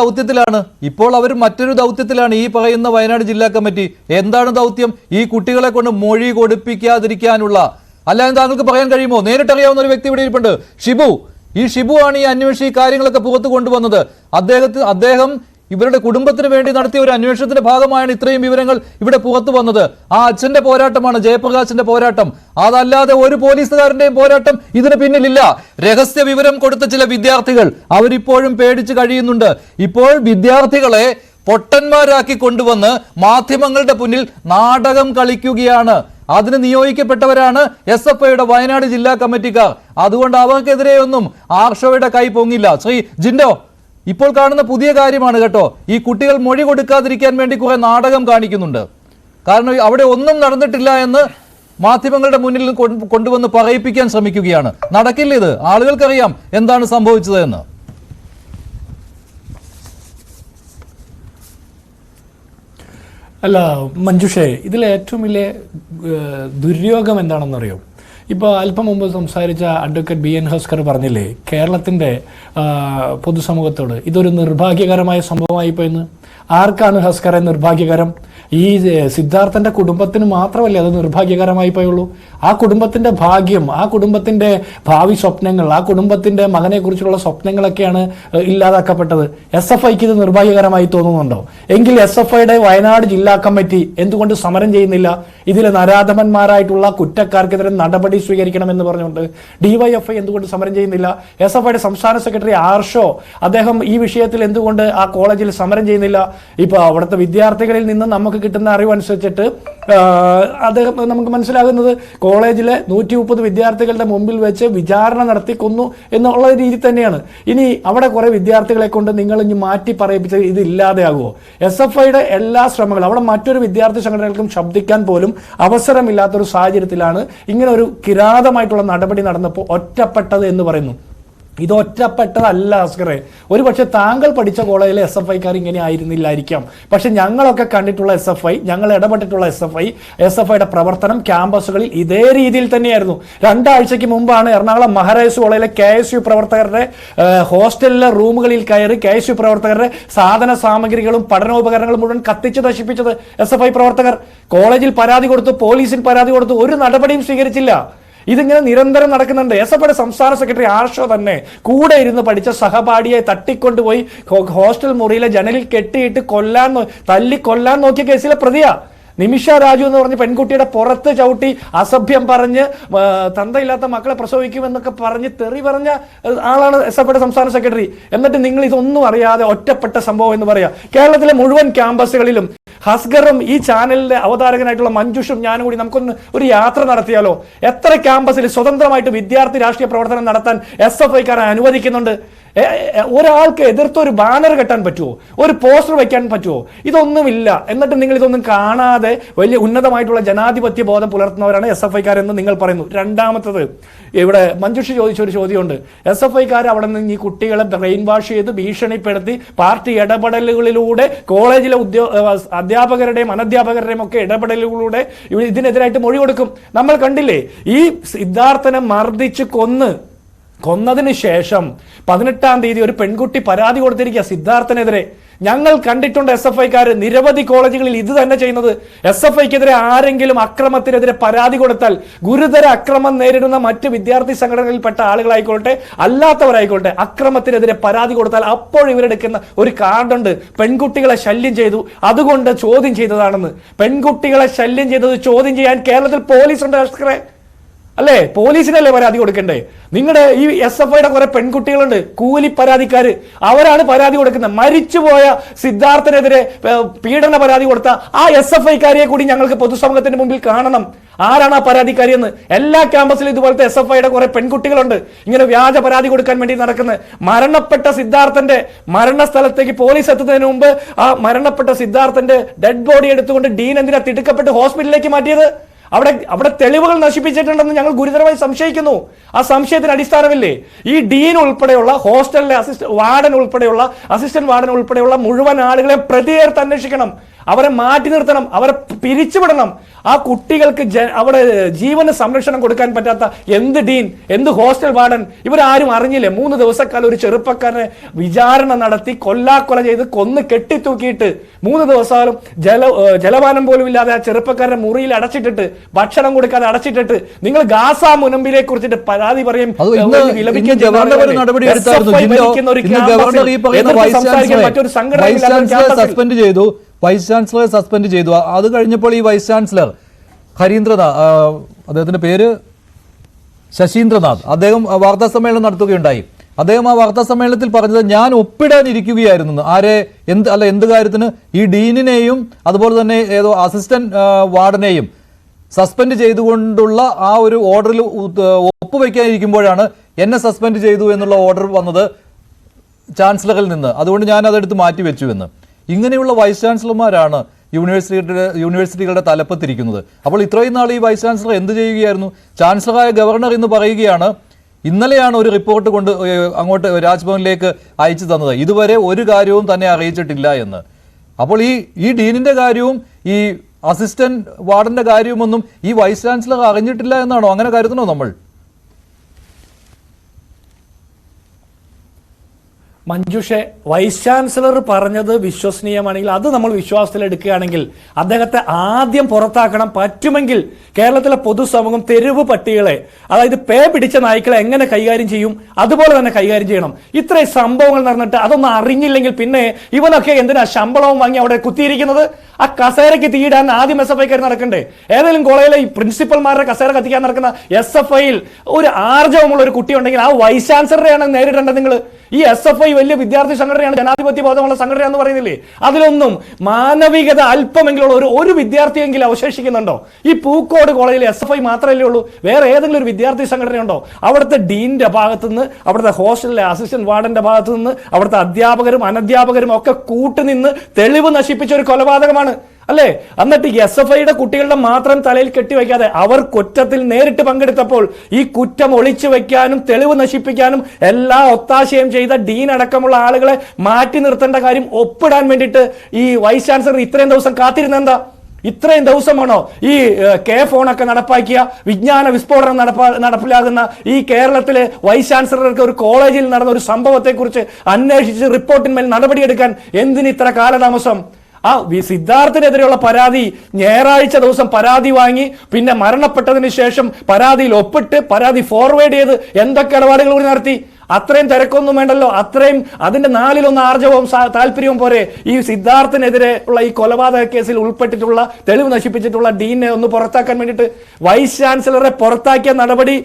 ദൗത്യത്തിലാണ്. ഇപ്പോൾ അവർ മറ്റൊരു ദൗത്യത്തിലാണ്. ഈ പറയുന്ന വയനാട് ജില്ലാ കമ്മിറ്റി എന്താണ് ദൗത്യം? ഈ കുട്ടികളെ കൊണ്ട് മൊഴി കൊടുപ്പിക്കാതിരിക്കാനുള്ള. അല്ലാതെ താങ്കൾക്ക് പറയാൻ കഴിയുമോ? നേരിട്ടറിയാവുന്ന ഒരു വ്യക്തി ഇവിടെ ഇരിപ്പുണ്ട്, ഷിബു. ഈ ഷിബു ആണ് ഈ അന്വേഷിച്ച് ഈ കാര്യങ്ങളൊക്കെ പുറത്തു കൊണ്ടുവന്നത്. അദ്ദേഹം ഇവരുടെ കുടുംബത്തിന് വേണ്ടി നടത്തിയ ഒരു അന്വേഷണത്തിന്റെ ഭാഗമായാണ് ഇത്രയും വിവരങ്ങൾ ഇവിടെ പുറത്തു വന്നത്. ആ അച്ഛന്റെ പോരാട്ടമാണ്, ജയപ്രകാശിന്റെ പോരാട്ടം. അതല്ലാതെ ഒരു പോലീസുകാരന്റെയും പോരാട്ടം ഇതിന് പിന്നിലില്ല. രഹസ്യ വിവരം കൊടുത്ത ചില വിദ്യാർത്ഥികൾ അവരിപ്പോഴും പേടിച്ച് കഴിയുന്നുണ്ട്. ഇപ്പോൾ വിദ്യാർത്ഥികളെ പൊട്ടന്മാരാക്കി കൊണ്ടുവന്ന് മാധ്യമങ്ങളുടെ മുന്നിൽ നാടകം കളിക്കുകയാണ്. അതിന് നിയോഗിക്കപ്പെട്ടവരാണ് SFIയുടെ വയനാട് ജില്ലാ കമ്മിറ്റിക്കാർ. അതുകൊണ്ട് അവർക്കെതിരെയൊന്നും ആർഷോയുടെ കൈ പൊങ്ങില്ല. ശ്രീ ജിൻഡോ, ഇപ്പോൾ കാണുന്ന പുതിയ കാര്യമാണ് കേട്ടോ. ഈ കുട്ടികൾ മൊഴി കൊടുക്കാതിരിക്കാൻ വേണ്ടി കുറെ നാടകം കാണിക്കുന്നുണ്ട്. കാരണം അവിടെ ഒന്നും നടന്നിട്ടില്ല എന്ന് മാധ്യമങ്ങളുടെ മുന്നിൽ കൊണ്ടുവന്ന് പറയിപ്പിക്കാൻ ശ്രമിക്കുകയാണ്. നടക്കില്ല ഇത്. ആളുകൾക്കറിയാം എന്താണ് സംഭവിച്ചത് എന്ന്. അല്ല മഞ്ജുഷേ, ഇതിലെ ഏറ്റവും വലിയ ദുര്യോഗം എന്താണെന്നറിയോ? ഇപ്പോൾ അല്പം മുമ്പ് സംസാരിച്ച അഡ്വക്കേറ്റ് BN ഹസ്കർ പറഞ്ഞില്ലേ, കേരളത്തിൻ്റെ പൊതുസമൂഹത്തോട് ഇതൊരു നിർഭാഗ്യകരമായ സംഭവമായിപ്പോയെന്ന്. ആർക്കാണ് ഹസ്കറെ നിർഭാഗ്യകരം? ഈ സിദ്ധാർത്ഥൻ്റെ കുടുംബത്തിന് മാത്രമല്ലേ അത് നിർഭാഗ്യകരമായി പോയുള്ളൂ. ആ കുടുംബത്തിൻ്റെ ഭാഗ്യം, ആ കുടുംബത്തിൻ്റെ ഭാവി സ്വപ്നങ്ങൾ, ആ കുടുംബത്തിൻ്റെ മകനെക്കുറിച്ചുള്ള സ്വപ്നങ്ങളൊക്കെയാണ് ഇല്ലാതാക്കപ്പെട്ടത്. SFIക്ക് ഇത് നിർഭാഗ്യകരമായി തോന്നുന്നുണ്ടോ? എങ്കിൽ SFIയുടെ വയനാട് ജില്ലാ കമ്മിറ്റി എന്തുകൊണ്ട് സമരം ചെയ്യുന്നില്ല? ഇതിലെ നരാധമന്മാരായിട്ടുള്ള കുറ്റക്കാർക്കെതിരെ നടപടി സ്വീകരിക്കണമെന്ന് പറഞ്ഞുകൊണ്ട് DYFI എന്തുകൊണ്ട് സമരം ചെയ്യുന്നില്ല? SFIയുടെ സംസ്ഥാന സെക്രട്ടറി ആർഷോ അദ്ദേഹം ഈ വിഷയത്തിൽ എന്തുകൊണ്ട് ആ കോളേജിൽ സമരം ചെയ്യുന്നില്ല? ഇപ്പോൾ അവിടുത്തെ വിദ്യാർത്ഥികളിൽ നിന്ന് നമുക്ക് കിട്ടുന്ന അറിവനുസരിച്ചിട്ട് അദ്ദേഹം നമുക്ക് മനസ്സിലാകുന്നത് കോളേജിലെ 130 വിദ്യാർത്ഥികളുടെ മുമ്പിൽ വെച്ച് വിചാരണ നടത്തി കൊന്നു എന്നുള്ള രീതി തന്നെയാണ്. ഇനി അവിടെ കുറെ വിദ്യാർത്ഥികളെ കൊണ്ട് നിങ്ങൾ ഇനി മാറ്റി പറയിപ്പിച്ച് ഇത് ഇല്ലാതെയാകുമോ? SFIയുടെ എല്ലാ ശ്രമങ്ങളും, അവിടെ മറ്റൊരു വിദ്യാർത്ഥി സംഘടനകൾക്കും ശബ്ദിക്കാൻ പോലും അവസരമില്ലാത്തൊരു സാഹചര്യത്തിലാണ് ഇങ്ങനെ ഒരു കിരാതമായിട്ടുള്ള നടപടി നടന്നപ്പോൾ ഒറ്റപ്പെട്ടത് എന്ന് പറയുന്നു. ഇത് ഒറ്റപ്പെട്ടതല്ല അസ്കറെ. ഒരു പക്ഷെ താങ്കൾ പഠിച്ച കോളേജിലെ SFIക്കാർ ഇങ്ങനെ ആയിരുന്നില്ലായിരിക്കാം. പക്ഷെ ഞങ്ങളൊക്കെ കണ്ടിട്ടുള്ള SFI, ഞങ്ങൾ ഇടപെട്ടിട്ടുള്ള SFIയുടെ പ്രവർത്തനം ക്യാമ്പസുകളിൽ ഇതേ രീതിയിൽ തന്നെയായിരുന്നു. 2 ആഴ്ചയ്ക്ക് മുമ്പാണ് എറണാകുളം മഹാരാജാസ് കോളേജിലെ KSU പ്രവർത്തകരുടെ ഹോസ്റ്റലിലെ റൂമുകളിൽ കയറി KSU പ്രവർത്തകരുടെ സാധന സാമഗ്രികളും പഠനോപകരണങ്ങളും മുഴുവൻ കത്തിച്ച് നശിപ്പിച്ചത് SFI പ്രവർത്തകർ. കോളേജിൽ പരാതി കൊടുത്തു, പോലീസിൽ പരാതി കൊടുത്തു, ഒരു നടപടിയും സ്വീകരിച്ചില്ല. ഇതിങ്ങനെ നിരന്തരം നടക്കുന്നുണ്ട്. SFIയുടെ സംസ്ഥാന സെക്രട്ടറി ആർഷോ തന്നെ കൂടെ ഇരുന്ന് പഠിച്ച സഹപാഠിയെ തട്ടിക്കൊണ്ടുപോയി ഹോസ്റ്റൽ മുറിയിലെ ജനലിൽ കെട്ടിയിട്ട് തല്ലിക്കൊല്ലാൻ നോക്കിയ കേസിലെ പ്രതിയാ. നിമിഷ രാജു എന്ന് പറഞ്ഞ് പെൺകുട്ടിയുടെ പുറത്ത് ചവിട്ടി അസഭ്യം പറഞ്ഞ് തന്തയില്ലാത്ത മക്കളെ പ്രസവിക്കുമെന്നൊക്കെ പറഞ്ഞ് തെറി പറഞ്ഞ ആളാണ് SFIയുടെ സംസ്ഥാന സെക്രട്ടറി. എന്നിട്ട് നിങ്ങൾ ഇതൊന്നും അറിയാതെ ഒറ്റപ്പെട്ട സംഭവം എന്ന് പറയാ. കേരളത്തിലെ മുഴുവൻ ക്യാമ്പസുകളിലും ഹസ്കറും ഈ ചാനലിലെ അവതാരകനായിട്ടുള്ള മഞ്ജുഷും ഞാനും കൂടി നമുക്കൊന്ന് ഒരു യാത്ര നടത്തിയാലോ? എത്ര ക്യാമ്പസിൽ സ്വതന്ത്രമായിട്ട് വിദ്യാർത്ഥി രാഷ്ട്രീയ പ്രവർത്തനം നടത്താൻ SFIക്കാരെ അനുവദിക്കുന്നുണ്ട്? ഒരാൾക്ക് എതിർത്ത് ഒരു ബാനർ കെട്ടാൻ പറ്റുമോ? ഒരു പോസ്റ്റർ വെക്കാൻ പറ്റുമോ? ഇതൊന്നുമില്ല. എന്നിട്ട് നിങ്ങൾ ഇതൊന്നും കാണാതെ വലിയ ഉന്നതമായിട്ടുള്ള ജനാധിപത്യ ബോധം പുലർത്തുന്നവരാണ് SFIക്കാരെന്ന് നിങ്ങൾ പറയുന്നു. രണ്ടാമത്തത്, ഇവിടെ മഞ്ജുഷി ചോദിച്ചൊരു ചോദ്യമുണ്ട്. SFIക്കാർ അവിടെ നിന്ന് ഈ കുട്ടികളെ ബ്രെയിൻ വാഷ് ചെയ്ത് ഭീഷണിപ്പെടുത്തി പാർട്ടി ഇടപെടലുകളിലൂടെ കോളേജിലെ അധ്യാപകരുടെയും അനധ്യാപകരുടെയും ഒക്കെ ഇടപെടലുകളിലൂടെ ഇതിനെതിരായിട്ട് മൊഴി കൊടുക്കും. നമ്മൾ കണ്ടില്ലേ, ഈ സിദ്ധാർത്ഥനെ മർദ്ദിച്ച് കൊന്നതിന് ശേഷം 18-ാം തീയതി ഒരു പെൺകുട്ടി പരാതി കൊടുത്തിരിക്കുക സിദ്ധാർത്ഥനെതിരെ. ഞങ്ങൾ കണ്ടിട്ടുണ്ട് SFIക്കാർ നിരവധി കോളേജുകളിൽ ഇത് തന്നെ ചെയ്യുന്നത്. SFIക്കെതിരെ ആരെങ്കിലും അക്രമത്തിനെതിരെ പരാതി കൊടുത്താൽ, ഗുരുതര അക്രമം നേരിടുന്ന മറ്റ് വിദ്യാർത്ഥി സംഘടനകളിൽപ്പെട്ട ആളുകളായിക്കോട്ടെ അല്ലാത്തവരായിക്കോട്ടെ, അക്രമത്തിനെതിരെ പരാതി കൊടുത്താൽ അപ്പോൾ ഇവരെടുക്കുന്ന ഒരു കാർഡുണ്ട്, പെൺകുട്ടികളെ ശല്യം ചെയ്തു അതുകൊണ്ട് ചോദ്യം ചെയ്തതാണെന്ന്. പെൺകുട്ടികളെ ശല്യം ചെയ്തത് ചോദ്യം ചെയ്യാൻ കേരളത്തിൽ പോലീസുണ്ട് അസ്കറെ, അല്ലേ? പോലീസിനല്ലേ പരാതി കൊടുക്കണ്ടേ? നിങ്ങളുടെ ഈ SFIയുടെ കുറെ പെൺകുട്ടികളുണ്ട്, കൂലി പരാതിക്കാര്, അവരാണ് പരാതി കൊടുക്കുന്നത്. മരിച്ചുപോയ സിദ്ധാർത്ഥനെതിരെ പീഡന പരാതി കൊടുത്ത ആ SFIക്കാരിയെ കൂടി ഞങ്ങൾക്ക് പൊതുസമൂഹത്തിന്റെ മുമ്പിൽ കാണണം. ആരാണ് ആ പരാതിക്കാരിയെന്ന്? എല്ലാ ക്യാമ്പസിലും ഇതുപോലത്തെ SFIയുടെ കുറെ പെൺകുട്ടികളുണ്ട് ഇങ്ങനെ വ്യാജ പരാതി കൊടുക്കാൻ വേണ്ടി നടക്കുന്നത്. മരണപ്പെട്ട സിദ്ധാർത്ഥന്റെ മരണസ്ഥലത്തേക്ക് പോലീസ് എത്തുന്നതിന് മുമ്പ് ആ മരണപ്പെട്ട സിദ്ധാർത്ഥന്റെ ഡെഡ് ബോഡി എടുത്തുകൊണ്ട് ഡീൻ എന്തിനാ തിടുക്കപ്പെട്ട് ഹോസ്പിറ്റലിലേക്ക് മാറ്റിയത്? അവിടെ തെളിവുകൾ നശിപ്പിച്ചിട്ടുണ്ടെന്ന് ഞങ്ങൾ ഗുരുതരമായി സംശയിക്കുന്നു. ആ സംശയത്തിന് അടിസ്ഥാനമില്ലേ? ഈ ഡീൻ ഉൾപ്പെടെയുള്ള ഹോസ്റ്റലിലെ വാർഡൻ ഉൾപ്പെടെയുള്ള അസിസ്റ്റന്റ് വാർഡൻ ഉൾപ്പെടെയുള്ള മുഴുവൻ ആളുകളെ പ്രതിയേർത്ത് അന്വേഷിക്കണം. അവരെ മാറ്റി നിർത്തണം, അവരെ പിരിച്ചുവിടണം. ആ കുട്ടികൾക്ക് അവിടെ ജീവന് സംരക്ഷണം കൊടുക്കാൻ പറ്റാത്ത എന്ത് ഡീൻ, എന്ത് ഹോസ്റ്റൽ വാർഡൻ, ഇവരാരും അറിഞ്ഞില്ലേ? 3 ദിവസക്കാലം ഒരു ചെറുപ്പക്കാരനെ വിചാരണ നടത്തി കൊല്ലാക്കൊല ചെയ്ത് കൊന്ന് കെട്ടിത്തൂക്കിയിട്ട് 3 ദിവസക്കാലം ജലപാനം പോലും ഇല്ലാതെ ആ ചെറുപ്പക്കാരനെ മുറിയിൽ അടച്ചിട്ടിട്ട് ഭക്ഷണം കൊടുക്കാതെ അടച്ചിട്ടിട്ട് നിങ്ങൾ ഗാസ മുനമ്പിനെ കുറിച്ചിട്ട് പരാതി പറയും. വൈസ് ചാൻസലറെ സസ്പെൻഡ് ചെയ്തു. അത് കഴിഞ്ഞപ്പോൾ ഈ വൈസ് ചാൻസലർ ഹരീന്ദ്രനാഥ്, അദ്ദേഹത്തിന്റെ പേര് ശശീന്ദ്രനാഥ്, അദ്ദേഹം വാർത്താ സമ്മേളനം നടത്തുകയുണ്ടായി. അദ്ദേഹം ആ വാർത്താ സമ്മേളനത്തിൽ പറഞ്ഞത് ഞാൻ ഒപ്പിടാനിരിക്കുകയായിരുന്നു. എന്ത് കാര്യത്തിന്? ഈ ഡീനിനെയും അതുപോലെ തന്നെ ഏതോ അസിസ്റ്റന്റ് വാർഡനെയും സസ്പെൻഡ് ചെയ്തുകൊണ്ടുള്ള ആ ഒരു ഓർഡറിൽ ഒപ്പുവെക്കാനിരിക്കുമ്പോഴാണ് എന്നെ സസ്പെൻഡ് ചെയ്തു എന്നുള്ള ഓർഡർ വന്നത് ചാൻസലറിൽ നിന്ന്. അതുകൊണ്ട് ഞാൻ അതെടുത്ത് മാറ്റിവെച്ചുവെന്ന്. ഇങ്ങനെയുള്ള വൈസ് ചാൻസലർമാരാണ് യൂണിവേഴ്സിറ്റികളുടെ തലപ്പത്തിരിക്കുന്നത്. അപ്പോൾ ഇത്രയും നാൾ ഈ വൈസ് ചാൻസലർ എന്ത് ചെയ്യുകയായിരുന്നു? ചാൻസലറായ ഗവർണർ എന്ന് പറയുകയാണ് ഇന്നലെയാണ് ഒരു റിപ്പോർട്ട് കൊണ്ട് അങ്ങോട്ട് രാജ്ഭവനിലേക്ക് അയച്ചു തന്നത്, ഇതുവരെ ഒരു കാര്യവും തന്നെ അറിയിച്ചിട്ടില്ല എന്ന്. അപ്പോൾ ഈ ഡീനിന്റെ കാര്യവും ഈ അസിസ്റ്റന്റ് വാർഡന്റെ കാര്യവുമൊന്നും ഈ വൈസ് ചാൻസലർ അറിഞ്ഞിട്ടില്ല എന്നാണോ അങ്ങനെ കരുതണോ നമ്മൾ? മഞ്ജുഷെ, വൈസ് ചാൻസലർ പറഞ്ഞത് വിശ്വസനീയമാണെങ്കിൽ അത് നമ്മൾ വിശ്വാസത്തിലെടുക്കുകയാണെങ്കിൽ അദ്ദേഹത്തെ ആദ്യം പുറത്താക്കണം. പറ്റുമെങ്കിൽ കേരളത്തിലെ പൊതുസമൂഹം തെരുവ് പട്ടികളെ, അതായത് പേ പിടിച്ച നായ്ക്കളെ എങ്ങനെ കൈകാര്യം ചെയ്യും അതുപോലെ തന്നെ കൈകാര്യം ചെയ്യണം. ഇത്രയും സംഭവങ്ങൾ നടന്നിട്ട് അതൊന്നും അറിഞ്ഞില്ലെങ്കിൽ പിന്നെ ഇവനൊക്കെ എന്തിനാ ശമ്പളവും വാങ്ങി അവിടെ കുത്തിയിരിക്കുന്നത്? ആ കസേരയ്ക്ക് തീയിടാൻ ആദ്യം SFI നടക്കണ്ടേ? ഏതെങ്കിലും കോളേജിലെ ഈ പ്രിൻസിപ്പൽമാരുടെ കസേര കത്തിക്കാൻ നടക്കുന്ന SFIയിൽ ഒരു ആർജവമുള്ള ഒരു കുട്ടി ഉണ്ടെങ്കിൽ ആ വൈസ് ചാൻസലറെയാണ് നേരിടേണ്ടത് നിങ്ങൾ. ഈ SFI വലിയ വിദ്യാർത്ഥി സംഘടനയാണ്, ജനാധിപത്യ ബോധമുള്ള സംഘടനയാന്ന് പറയുന്നില്ലേ? അതിലൊന്നും മാനവികത അല്പമെങ്കിലും ഒരു വിദ്യാർത്ഥിയെങ്കിലും അവശേഷിക്കുന്നുണ്ടോ? ഈ പൂക്കോട് കോളേജിൽ SFI മാത്രമല്ലേ ഉള്ളൂ? വേറെ ഏതെങ്കിലും ഒരു വിദ്യാർത്ഥി സംഘടനയുണ്ടോ? അവിടുത്തെ ഡീന്റെ ഭാഗത്തുനിന്ന്, അവിടുത്തെ ഹോസ്റ്റലിലെ അസിസ്റ്റന്റ് വാർഡന്റെ ഭാഗത്തു നിന്ന്, അവിടുത്തെ അധ്യാപകരും അനധ്യാപകരും ഒക്കെ കൂട്ടുനിന്ന് തെളിവ് നശിപ്പിച്ച ഒരു കൊലപാതകമാണ് അല്ലേ? എന്നിട്ട് SFIയുടെ കുട്ടികളുടെ മാത്രം തലയിൽ കെട്ടിവെക്കാതെ അവർ കുറ്റത്തിൽ നേരിട്ട് പങ്കെടുത്തപ്പോൾ ഈ കുറ്റം ഒളിച്ചു വെക്കാനും തെളിവ് നശിപ്പിക്കാനും എല്ലാ ഒത്താശയും ചെയ്ത ഡീൻ അടക്കമുള്ള ആളുകളെ മാറ്റി നിർത്തേണ്ട കാര്യം ഒപ്പിടാൻ വേണ്ടിയിട്ട് ഈ വൈസ് ചാൻസലർ ഇത്രയും ദിവസം കാത്തിരുന്നെന്താ? ഇത്രയും ദിവസമാണോ ഈ ഫോണൊക്കെ നടപ്പാക്കിയ വിജ്ഞാന വിസ്ഫോടനം നടപ്പിലാകുന്ന ഈ കേരളത്തിലെ വൈസ് ചാൻസലർക്ക് ഒരു കോളേജിൽ നടന്ന ഒരു സംഭവത്തെക്കുറിച്ച് അന്വേഷിച്ച് റിപ്പോർട്ടിന്മേൽ നടപടിയെടുക്കാൻ എന്തിന് ഇത്ര കാലതാമസം? ആ സിദ്ധാർത്ഥിനെതിരെയുള്ള പരാതി ഞായറാഴ്ച ദിവസം പരാതി വാങ്ങി പിന്നെ മരണപ്പെട്ടതിന് ശേഷം പരാതിയിൽ ഒപ്പിട്ട് പരാതി ഫോർവേഡ് ചെയ്ത് എന്തൊക്കെ ഇടപാടുകൾ കൂടി നടത്തി? അത്രയും തിരക്കൊന്നും വേണ്ടല്ലോ. അത്രയും അതിന്റെ 4-1 ആർജവവും താല്പര്യവും പോരെ ഈ സിദ്ധാർത്ഥിനെതിരെ ഉള്ള ഈ കൊലപാതക കേസിൽ ഉൾപ്പെട്ടിട്ടുള്ള തെളിവ് നശിപ്പിച്ചിട്ടുള്ള ഡീനെ ഒന്ന് പുറത്താക്കാൻ വേണ്ടിയിട്ട്? വൈസ് ചാൻസലറെ പുറത്താക്കിയ നടപടി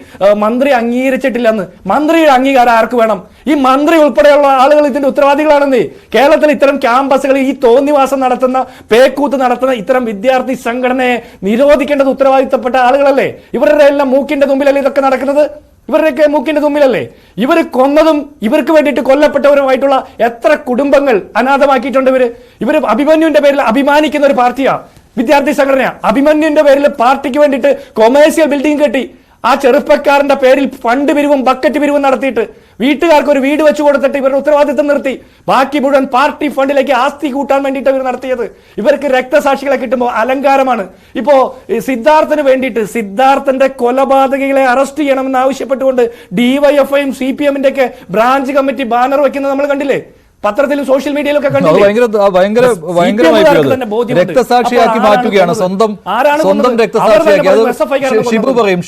മന്ത്രി അംഗീകരിച്ചിട്ടില്ലെന്ന്. മന്ത്രിയുടെ അംഗീകാരം ആർക്ക് വേണം? ഈ മന്ത്രി ഉൾപ്പെടെയുള്ള ആളുകൾ ഇതിന്റെ ഉത്തരവാദികളാണെന്നേ. കേരളത്തിൽ ഇത്തരം ക്യാമ്പസുകളിൽ ഈ തോന്നിവാസം നടത്തുന്ന, പേക്കൂത്ത് നടത്തുന്ന ഇത്തരം വിദ്യാർത്ഥി സംഘടനയെ നിരോധിക്കേണ്ടത് ഉത്തരവാദിത്തപ്പെട്ട ആളുകളല്ലേ? ഇവരുടെ എല്ലാം മൂക്കിന്റെ മുമ്പിലല്ലേ ഇതൊക്കെ നടക്കുന്നത്? ഇവരുടെയൊക്കെ മൂക്കിന്റെ തുമ്പിലല്ലേ? ഇവർ കൊന്നതും ഇവർക്ക് വേണ്ടിയിട്ട് കൊല്ലപ്പെട്ടവരുമായിട്ടുള്ള എത്ര കുടുംബങ്ങൾ അനാഥമാക്കിയിട്ടുണ്ട് ഇവര് അഭിമന്യുവിന്റെ പേരിൽ അഭിമാനിക്കുന്ന ഒരു പാർട്ടിയാ, വിദ്യാർത്ഥി സംഘടനയാ. അഭിമന്യുവിന്റെ പേരിൽ പാർട്ടിക്ക് വേണ്ടിയിട്ട് കൊമേഴ്സ്യൽ ബിൽഡിംഗ് കെട്ടി ആ ചെറുപ്പക്കാരന്റെ പേരിൽ ഫണ്ട് പിരിവും ബക്കറ്റ് പിരിവും നടത്തിയിട്ട് വീട്ടുകാർക്ക് ഒരു വീട് വെച്ചു കൊടുത്തിട്ട് ഇവരുടെ ഉത്തരവാദിത്തം നിർത്തി. ബാക്കി മുഴുവൻ പാർട്ടി ഫണ്ടിലേക്ക് ആസ്തി കൂട്ടാൻ വേണ്ടിയിട്ട് ഇവർ നടത്തിയത്. ഇവർക്ക് രക്തസാക്ഷികളെ കിട്ടുമ്പോൾ അലങ്കാരമാണ്. ഇപ്പോ സിദ്ധാർത്ഥന് വേണ്ടിയിട്ട് സിദ്ധാർത്ഥന്റെ കൊലപാതകികളെ അറസ്റ്റ് ചെയ്യണമെന്ന് ആവശ്യപ്പെട്ടുകൊണ്ട് DYFIയും CPMന്റെ ഒക്കെ ബ്രാഞ്ച് കമ്മിറ്റി ബാനർ വെക്കുന്നത് നമ്മൾ കണ്ടില്ലേ? പത്രത്തിലും സോഷ്യൽ മീഡിയയിലൊക്കെ രക്തസാക്ഷിയാക്കി മാറ്റുകയാണ്, സ്വന്തം രക്തസാക്ഷിയാക്കി. അത് ഷിബു പറയും.